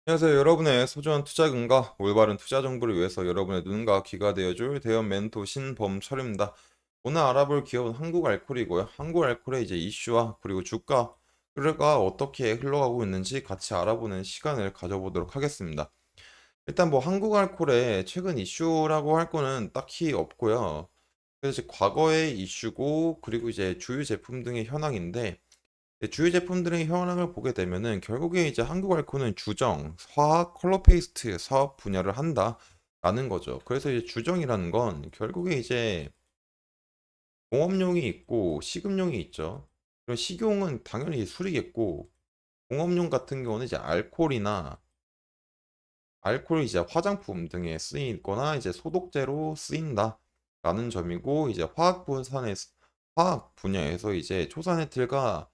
안녕하세요. 여러분의 소중한 투자금과 올바른 투자 정보를 위해서 여러분의 눈과 귀가 되어줄 대형 멘토 신범철입니다. 오늘 알아볼 기업은 한국알콜이고요. 한국알콜의 이제 이슈와 그리고 주가가 어떻게 흘러가고 있는지 같이 알아보는 시간을 가져보도록 하겠습니다. 일단 뭐 한국알콜의 최근 이슈라고 할 거는 딱히 없고요. 그래서 이제 과거의 이슈고 그리고 이제 주요 제품 등의 현황인데 주요 제품들의 현황을 보게 되면은 결국에 이제 한국알코는 주정, 화학, 컬러 페이스트 사업 분야를 한다라는 거죠. 그래서 이제 주정이라는 건 결국에 이제 공업용이 있고 식음용이 있죠. 그럼 식용은 당연히 술이겠고 공업용 같은 경우는 이제 알코올 이제 화장품 등에 쓰이거나 이제 소독제로 쓰인다라는 점이고 이제 화학 분야에서 이제 초산에틸과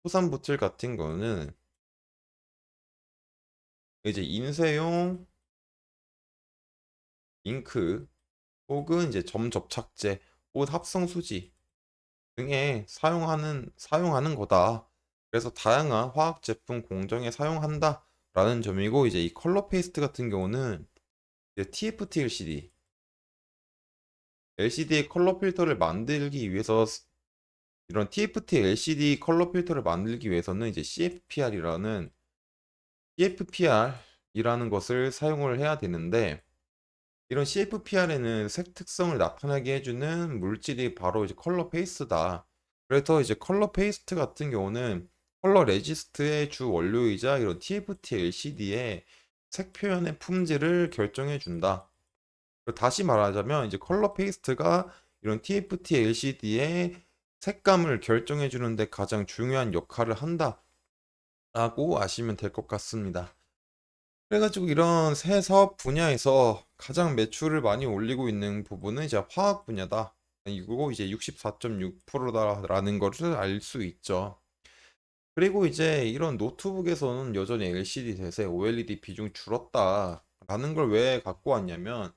토산부틸 같은 거는 이제 인쇄용 잉크 혹은 이제 점 접착제, 옷 합성 수지 등에 사용하는 거다. 그래서 다양한 화학 제품 공정에 사용한다라는 점이고 이제 이 컬러 페이스트 같은 경우는 이제 TFT LCD의 컬러 필터를 만들기 위해서 이런 TFT LCD 컬러 필터를 만들기 위해서는 이제 CFPR이라는 것을 사용을 해야 되는데 이런 CFPR에는 색 특성을 나타나게 해주는 물질이 바로 이제 컬러 페이스트다. 그래서 이제 컬러 페이스트 같은 경우는 컬러 레지스트의 주 원료이자 이런 TFT LCD의 색 표현의 품질을 결정해 준다. 다시 말하자면 이제 컬러 페이스트가 이런 TFT LCD의 색감을 결정해 주는데 가장 중요한 역할을 한다라고 아시면 될 것 같습니다. 그래가지고 이런 새 사업 분야에서 가장 매출을 많이 올리고 있는 부분은 이제 화학 분야다. 이거 이제 64.6%다라는 것을 알 수 있죠. 그리고 이제 이런 노트북에서는 여전히 LCD 대세, OLED 비중 줄었다라는 걸 왜 갖고 왔냐면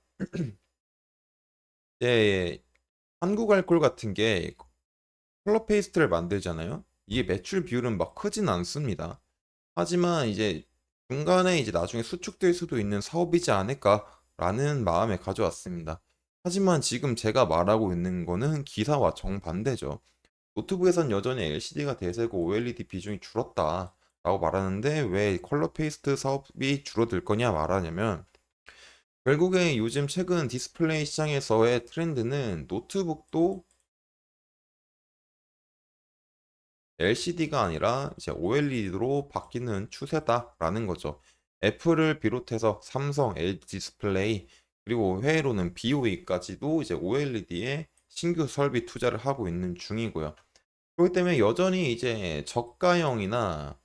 이제 한국알콜 같은 게 컬러 페이스트를 만들잖아요. 이게 매출 비율은 막 크진 않습니다. 하지만 이제 중간에 이제 나중에 수축될 수도 있는 사업이지 않을까라는 마음에 가져왔습니다. 하지만 지금 제가 말하고 있는 거는 기사와 정반대죠. 노트북에선 여전히 LCD가 대세고 OLED 비중이 줄었다라고 말하는데 왜 컬러 페이스트 사업이 줄어들 거냐 말하냐면 결국에 요즘 최근 디스플레이 시장에서의 트렌드는 노트북도 LCD가 아니라 이제 OLED로 바뀌는 추세다라는 거죠. 애플을 비롯해서 삼성, LG 디스플레이 그리고 해외로는 BOE까지도 이제 OLED에 신규 설비 투자를 하고 있는 중이고요. 그렇기 때문에 여전히 이제 저가형이나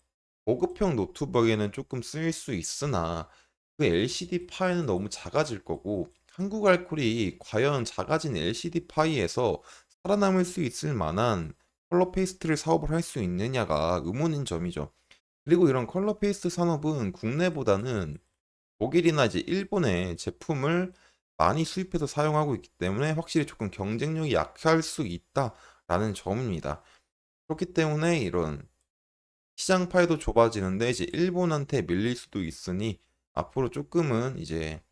고급형 노트북에는 조금 쓰일 수 있으나 그 LCD 파이는 너무 작아질 거고 한국 알콜이 과연 작아진 LCD 파이에서 살아남을 수 있을 만한 컬러 페이스트를 사업을 할 수 있느냐가 의문인 점이죠. 그리고 이런 컬러 페이스트 산업은 국내보다는 독일이나 이제 일본의 제품을 많이 수입해서 사용하고 있기 때문에 확실히 조금 경쟁력이 약할 수 있다라는 점입니다. 그렇기 때문에 이런 시장 파이도 좁아지는데 이제 일본한테 밀릴 수도 있으니 앞으로 조금은 이제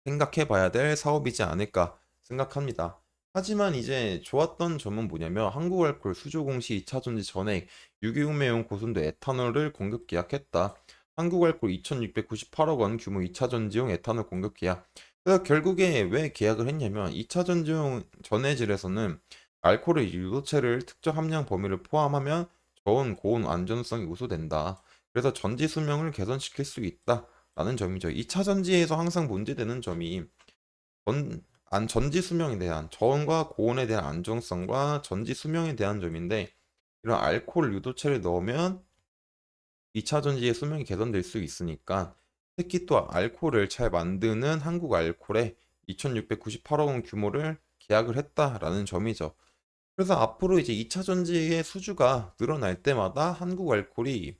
생각해 봐야 될 사업이지 않을까 생각합니다. 하지만 이제 좋았던 점은 뭐냐면 한국알콜 수조 공시 2차 전지 전액 유기구매용 고순도 에탄올을 공급 계약했다. 한국알콜 2,698억 원 규모 2차 전지용 에탄올 공급 계약. 그래서 결국에 왜 계약을 했냐면 2차 전지용 전해질에서는 알코올의 유도체를 특정 함량 범위를 포함하면 저온 고온 안전성이 우수된다. 그래서 전지 수명을 개선시킬 수 있다. 라는 점이죠. 2차 전지에서 항상 문제되는 점이 전지 수명에 대한 저온과 고온에 대한 안정성과 전지 수명에 대한 점인데 이런 알코올 유도체를 넣으면 2차 전지의 수명이 개선될 수 있으니까 특히 또 알코올을 잘 만드는 한국 알코올에 2,698억 원 규모를 계약을 했다라는 점이죠. 그래서 앞으로 이제 2차 전지의 수주가 늘어날 때마다 한국 알코올이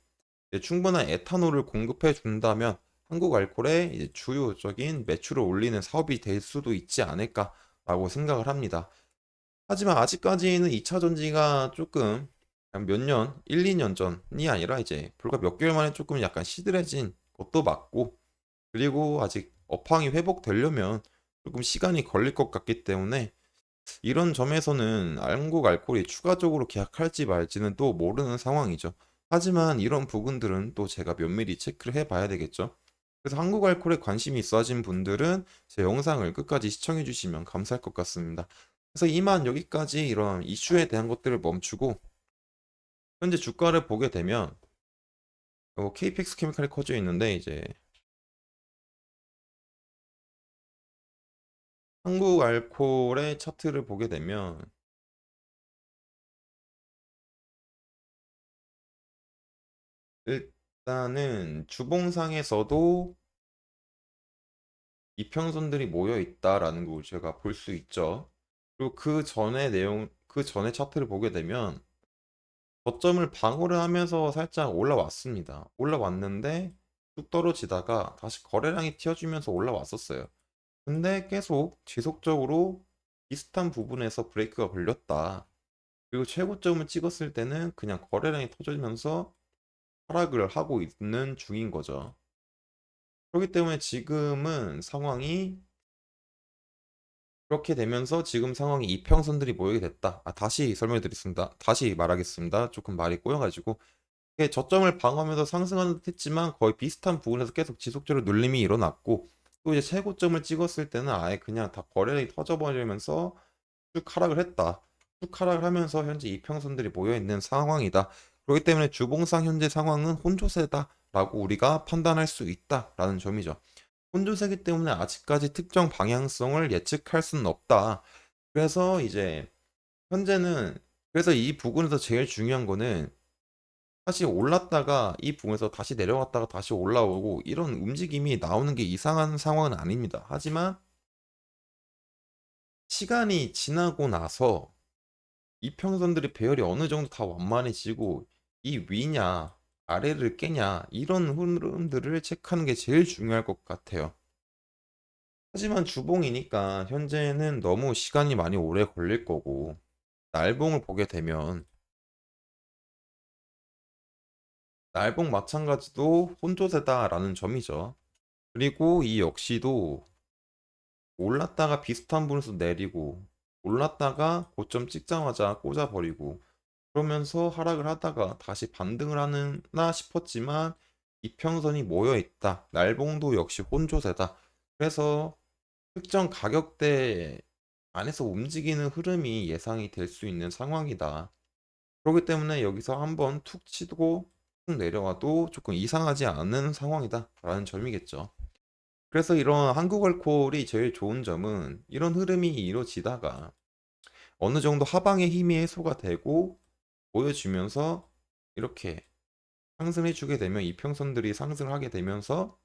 충분한 에탄올을 공급해 준다면 한국 알코올의 이제 주요적인 매출을 올리는 사업이 될 수도 있지 않을까라고 생각을 합니다. 하지만 아직까지는 2차 전지가 조금 몇 년, 1, 2년 전이 아니라 이제 불과 몇 개월 만에 조금 약간 시들해진 것도 맞고, 그리고 아직 업황이 회복되려면 조금 시간이 걸릴 것 같기 때문에 이런 점에서는 한국 알콜이 추가적으로 계약할지 말지는 또 모르는 상황이죠. 하지만 이런 부분들은 또 제가 면밀히 체크를 해봐야 되겠죠. 그래서 한국 알콜에 관심이 있어진 분들은 제 영상을 끝까지 시청해 주시면 감사할 것 같습니다. 그래서 이만 여기까지 이런 이슈에 대한 것들을 멈추고 현재 주가를 보게 되면 KPX 케미칼이 커져 있는데 이제 한국 알콜의 차트를 보게 되면 일단은 주봉상에서도 이평선들이 모여 있다라는 걸 제가 볼 수 있죠. 그리고 그 전에 그 전에 차트를 보게 되면 저점을 방어를 하면서 살짝 올라왔습니다. 올라왔는데 뚝 떨어지다가 다시 거래량이 튀어주면서 올라왔었어요. 근데 계속 지속적으로 비슷한 부분에서 브레이크가 걸렸다. 그리고 최고점을 찍었을 때는 그냥 거래량이 터지면서 하락을 하고 있는 중인 거죠. 그렇기 때문에 지금은 상황이 그렇게 되면서 지금 상황이 이평선들이 모이게 됐다. 다시 설명드리겠습니다. 다시 말하겠습니다. 조금 말이 꼬여가지고 이게 저점을 방어하면서 상승하는 듯 했지만 거의 비슷한 부분에서 계속 지속적으로 눌림이 일어났고 또 이제 최고점을 찍었을 때는 아예 그냥 다 거래량이 터져버리면서 쭉 하락을 했다. 쭉 하락을 하면서 현재 이평선들이 모여있는 상황이다. 그렇기 때문에 주봉상 현재 상황은 혼조세다라고 우리가 판단할 수 있다라는 점이죠. 혼조세기 때문에 아직까지 특정 방향성을 예측할 수는 없다. 그래서 이제 현재는 그래서 이 부분에서 제일 중요한 거는 사실 올랐다가 이 부분에서 다시 내려갔다가 다시 올라오고 이런 움직임이 나오는 게 이상한 상황은 아닙니다. 하지만 시간이 지나고 나서 이평선들의 배열이 어느 정도 다 완만해지고 이 위냐 아래를 깨냐 이런 흐름들을 체크하는 게 제일 중요할 것 같아요. 하지만 주봉이니까 현재는 너무 시간이 많이 오래 걸릴 거고 날봉을 보게 되면 날봉 마찬가지도 혼조세다라는 점이죠. 그리고 이 역시도 올랐다가 비슷한 분에서 내리고 올랐다가 고점 찍자마자 꽂아버리고 그러면서 하락을 하다가 다시 반등을 하나 싶었지만 이평선이 모여 있다. 날봉도 역시 혼조세다. 그래서 특정 가격대 안에서 움직이는 흐름이 예상이 될 수 있는 상황이다. 그렇기 때문에 여기서 한번 툭 치고 툭 내려와도 조금 이상하지 않은 상황이다. 라는 점이겠죠. 그래서 이런 한국알콜이 제일 좋은 점은 이런 흐름이 이루어지다가 어느 정도 하방의 힘이 해소가 되고 보여주면서 이렇게 상승해 주게 되면 이평선들이 상승하게 되면서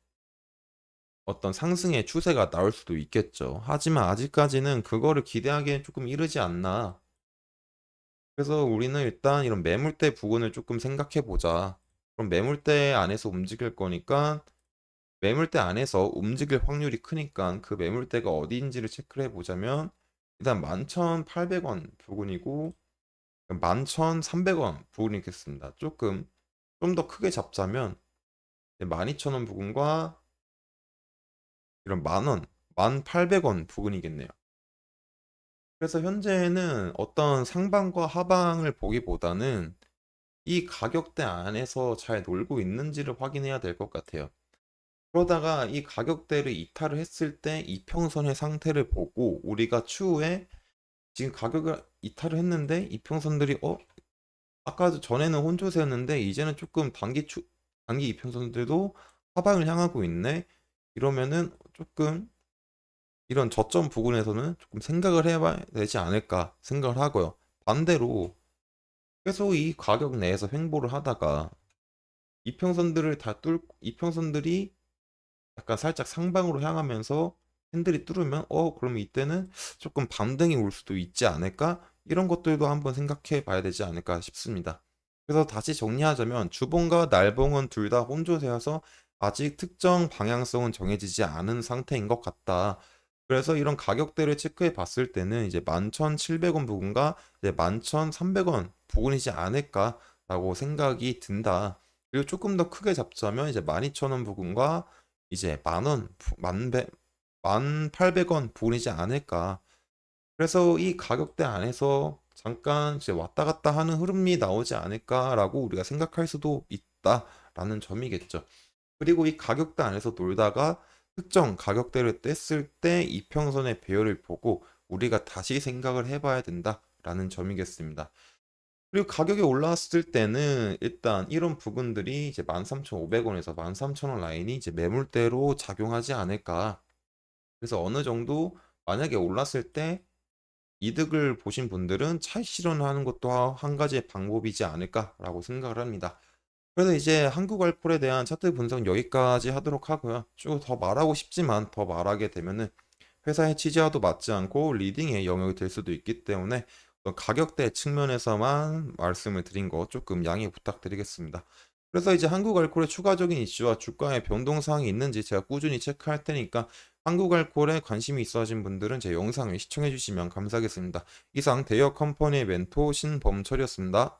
어떤 상승의 추세가 나올 수도 있겠죠. 하지만 아직까지는 그거를 기대하기엔 조금 이르지 않나. 그래서 우리는 일단 이런 매물대 부분을 조금 생각해 보자. 그럼 매물대 안에서 움직일 거니까 매물대 안에서 움직일 확률이 크니까 그 매물대가 어디인지를 체크를 해 보자면 일단 11,800원 부근이고 11,300원 부근이겠습니다. 조금 좀 더 크게 잡자면 12,000원 부근과 이런 만원, 1,800원 부근이겠네요. 그래서 현재는 어떤 상방과 하방을 보기보다는 이 가격대 안에서 잘 놀고 있는지를 확인해야 될 것 같아요. 그러다가 이 가격대를 이탈을 했을 때 이평선의 상태를 보고 우리가 추후에 지금 가격을 이탈을 했는데 이평선들이 아까 전에는 혼조세였는데 이제는 조금 단기 이평선들도 하방을 향하고 있네. 이러면은 조금 이런 저점 부분에서는 조금 생각을 해봐야 되지 않을까 생각을 하고요. 반대로 계속 이 가격 내에서 횡보를 하다가 이평선들을 다 뚫고 이평선들이 약간 살짝 상방으로 향하면서 캔들이 뚫으면 그러면 이때는 조금 반등이 올 수도 있지 않을까? 이런 것들도 한번 생각해 봐야 되지 않을까 싶습니다. 그래서 다시 정리하자면 주봉과 날봉은 둘 다 혼조세여서 아직 특정 방향성은 정해지지 않은 상태인 것 같다. 그래서 이런 가격대를 체크해 봤을 때는 이제 11,700원 부근과 이제 11,300원 부근이지 않을까라고 생각이 든다. 그리고 조금 더 크게 잡자면 이제 12,000원 부근과 이제 만 원, 만배 1,800원 부근이지 않을까. 그래서 이 가격대 안에서 잠깐 이제 왔다 갔다 하는 흐름이 나오지 않을까라고 우리가 생각할 수도 있다라는 점이겠죠. 그리고 이 가격대 안에서 놀다가 특정 가격대를 뗐을 때 이평선의 배열을 보고 우리가 다시 생각을 해봐야 된다라는 점이겠습니다. 그리고 가격이 올라왔을 때는 일단 이런 부분들이 이제 13,500원에서 13,000원 라인이 이제 매물대로 작용하지 않을까. 그래서 어느 정도 만약에 올랐을 때 이득을 보신 분들은 차익 실현하는 것도 한 가지의 방법이지 않을까라고 생각을 합니다. 그래서 이제 한국알콜에 대한 차트 분석 여기까지 하도록 하고요. 쭉 더 말하고 싶지만 더 말하게 되면은 회사의 취지와도 맞지 않고 리딩의 영역이 될 수도 있기 때문에 가격대 측면에서만 말씀을 드린 거 조금 양해 부탁드리겠습니다. 그래서 이제 한국알콜의 추가적인 이슈와 주가의 변동사항이 있는지 제가 꾸준히 체크할 테니까 한국알콜에 관심이 있어하신 분들은 제 영상을 시청해 주시면 감사하겠습니다. 이상 대여 컴퍼니의 멘토 신범철이었습니다.